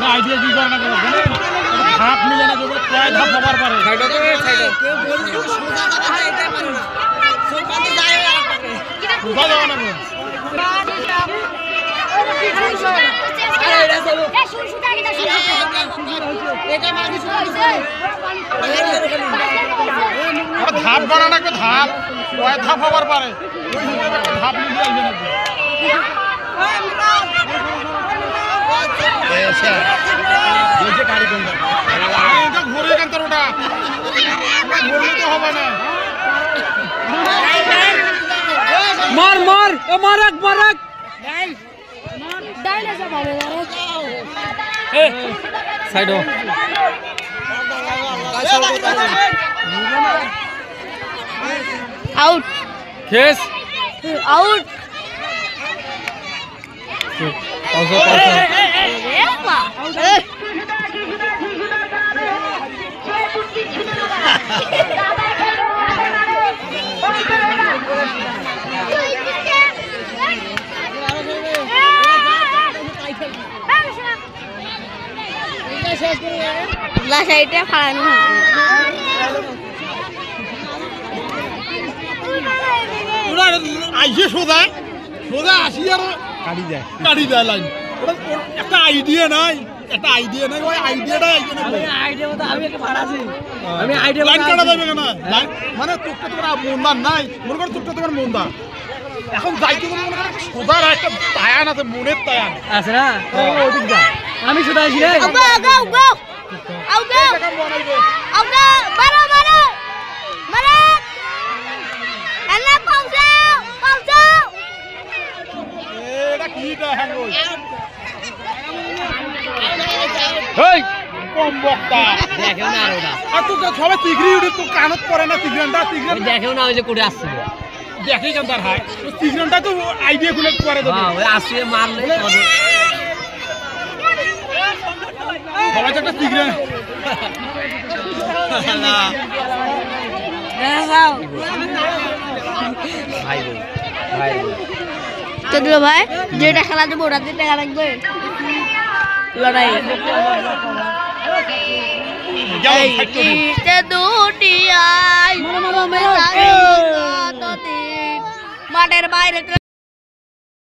idea की करना धाप मिले ना जो कय धाप हबार पारे साइडो तो साइडो केउ बोली जो सोजा কথা এটা পারে না সোজা তো যায় সোজা যাও না আরে এটা সব এ সুজা কি দাও এটা মাগি শুরু হইছে আর ধাপ বানা না ধাপ কয় ধাপ হবার পারে ওই হিসাবে ধাপ মিলে আইবে না ऐसा ये जे गाड़ी बंद এটা ঘুরে কেন তোর ওটা ঘুরলে তো হবে না মার মার ও মারক মারক ডাইলে যা ভালো এ সাইড ও out case out also la saite ফালানো ওরা আইছে সোজা সোজা আসি আর কাটি যায় লাইন একটা আইডিয়া নাই ওই আইডিয়াটা আইডিয়া মতো আমি একটা ভাড়াছি আমি আইডিয়া লাইন কাটা যাবে না মানে তোকে তোমার মন্দার নাই মনে কর তোকে তোমার মন্দার এখন যাইতে মনে কর সোজা একটা তায়ান আছে মনের তায়ান আছে না ওদিক যা আমি সোজা আইছি রে গো মারো এনা পাউসাও এটা কিটা হ্যাঙ্গ হেই কম বক্তা দেখেও না আর ওটা আর তুই সবাই তিগরি উড়ি তুই কানত পড়ে না তিগরানটা দেখেও না ওই যে কোড়ে আসছে দেখেই কেন তার হয় তো তিগরানটা তো আইডিয়া খুলে করে দেবে হ্যাঁ ওই আসে মারলে হবে সবাই তো একটা তিগরান না যাও ভাই তো দিলো ভাই যেটা খেলা দেব ওটাতে টাকা লাগবে লড়াই এই দুটি আই মাঠের বাইরে